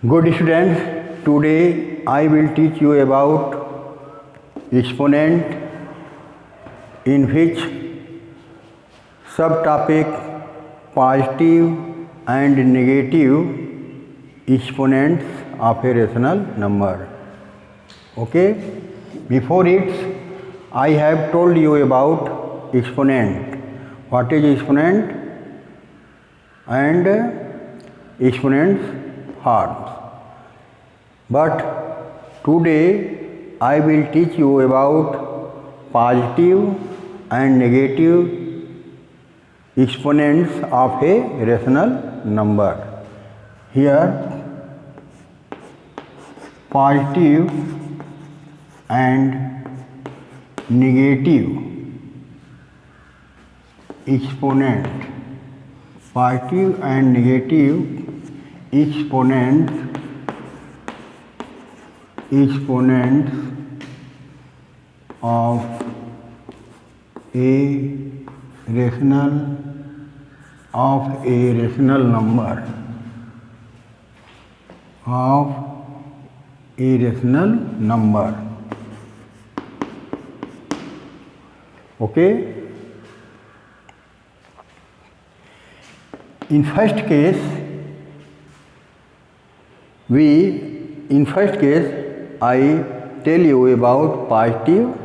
Good students, today I will teach you about exponent in which subtopic positive and negative exponents of a rational number. Okay? Before it, I have told you about exponent. What is exponent and exponents forms. But today I will teach you about positive and negative exponents of a rational number. Here positive and negative exponent, positive and negative exponents of a rational number Okay. In first case I tell you about positive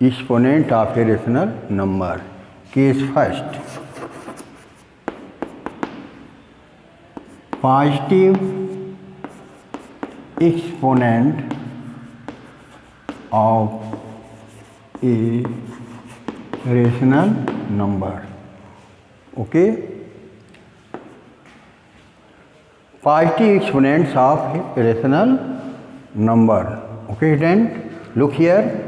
exponent of a rational number. Case first. Positive exponent of a rational number. Okay? Positive exponents of a rational number. Okay, then look here.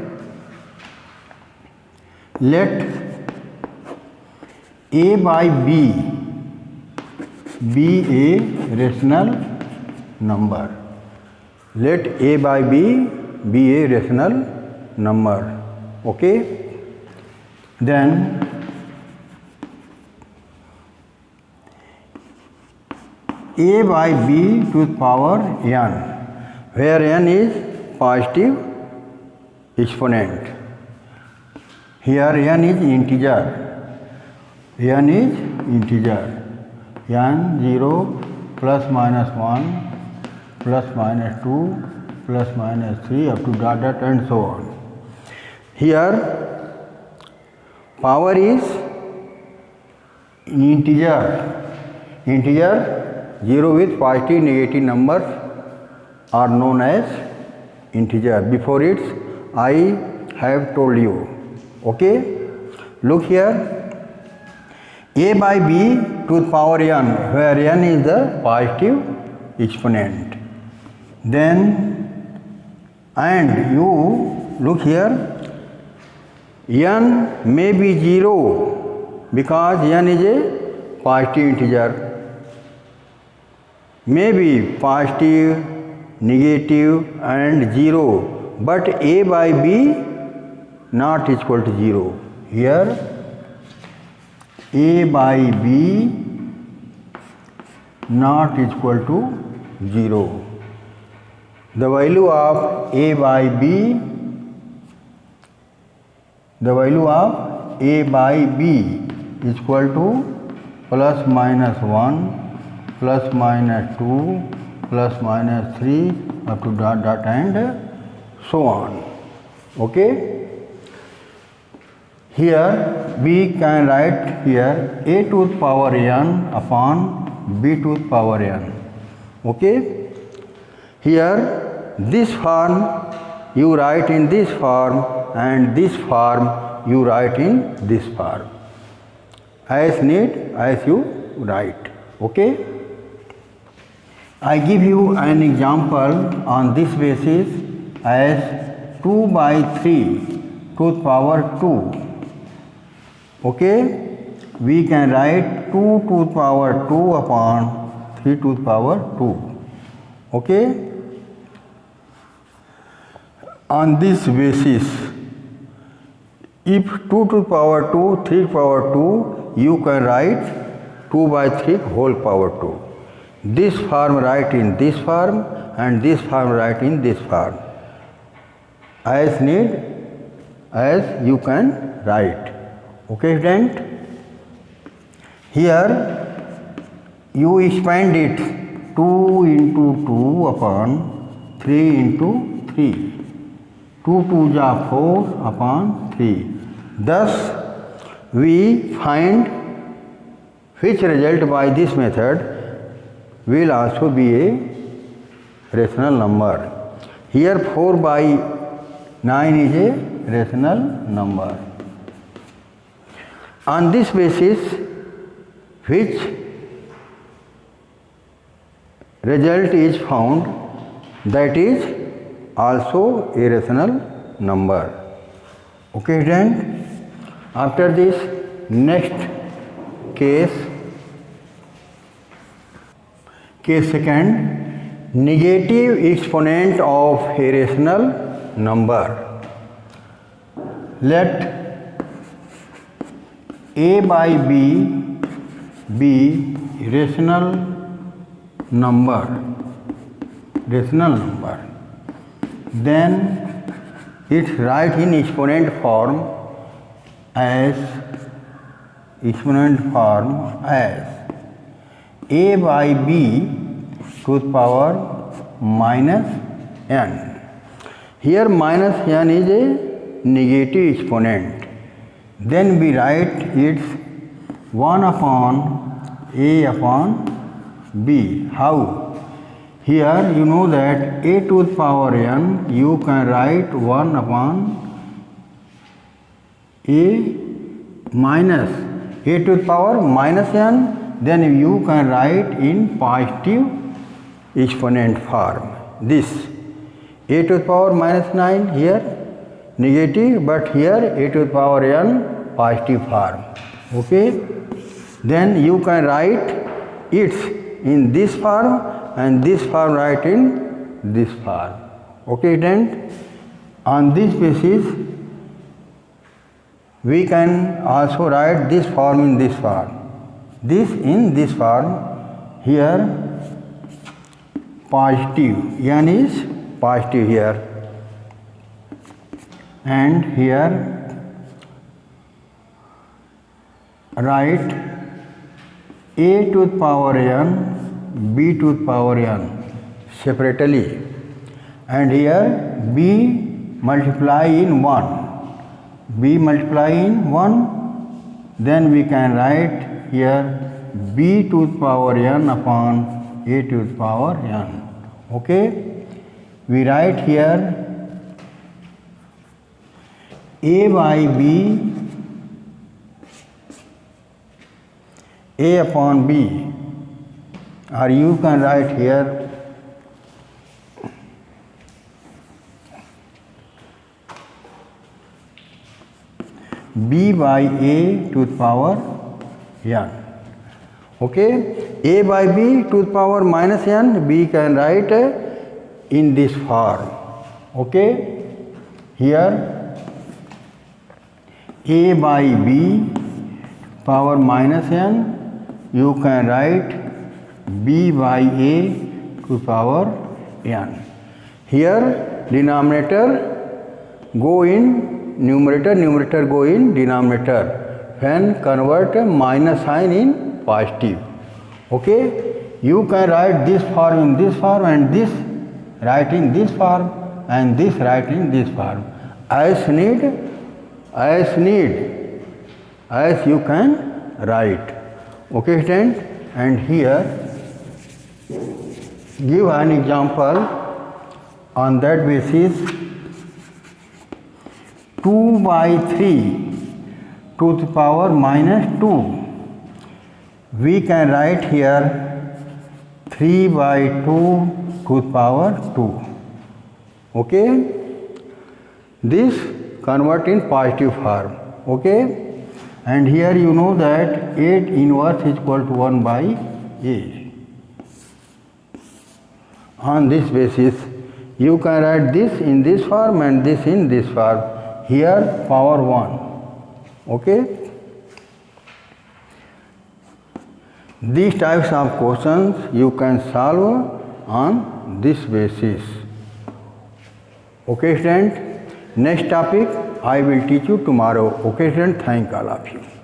Let A by B be a rational number. Let A by B be a rational number. Okay? Then A by B to the power n, where n is positive exponent. Here n is integer. n 0 plus minus 1 plus minus 2 plus minus 3 up to dot and so on. Here power is integer 0 with positive negative numbers are known as integer. Before it I have told you. Okay? Look here. A by B to the power n, where n is the positive exponent. Then and you look here, n may be 0 because n is a positive integer. May be positive, negative and 0, but A by B not equal to 0. Here A by B not equal to 0. The value of A by B is equal to plus minus 1 plus minus 2 plus minus 3 up to dot and so on. Okay? Here we can write here A to the power n upon B to the power n. Okay? Here this form you write in this form and this form you write in this form. As need as you write. Okay? I give you an example on this basis as 2 by 3 to the power 2. Okay? We can write 2 to the power 2 upon 3 to the power 2. Okay? On this basis, if 2 to the power 2, 3 to the power 2, you can write 2 by 3 whole power 2. this form write in this form and this form write in this form. As need, as you can write. Okay, student? Here you expand it 2 into 2 upon 3 into 3. 2 2 ja 4 upon 3. Thus, we find which result by this method will also be a rational number. Here 4 by 9 is a rational number. On this basis, which result is found, that is also a rational number. Okay, then after this, next case second, negative exponent of a rational number. Let a by b be rational number. Then it write in exponent form as a by b to the power minus n. Here minus n is a negative exponent. Then we write its 1 upon a upon b. How? Here you know that a to the power n, you can write 1 upon a minus a to the power minus n, then you can write in positive exponent form. This a to the power minus 9 here negative, but here a to the power n positive form. Okay? Then you can write it in this form and this form write in this form. Okay, then on this basis we can also write this form in this form. This in this form. Here positive, n is positive here, and here write a to the power n, b to the power n separately, and here b multiply in 1, then we can write here b to the power n upon a to the power n. Okay? We write here a by b, a upon b, or you can write here b by a to the power n. Okay? A by b to the power minus n, we can write in this form. Okay? Here a by b power minus n, you can write b by a to the power n. Here denominator go in numerator, numerator go in denominator. When convert minus sign in positive. Okay? You can write this form in this form and this write in this form and this write in this form. As need, as you can write. Okay, student? And here give an example on that basis. 2 by 3 to the power minus 2. We can write here 3 by 2 to the power 2. Okay? This convert in positive form. Okay? And here you know that 8 inverse is equal to 1 by a. On this basis, you can write this in this form and this in this form. Here power 1. Okay? These types of questions you can solve on this basis. Okay, student. Next topic I will teach you tomorrow. Okay, student. Thank all of you.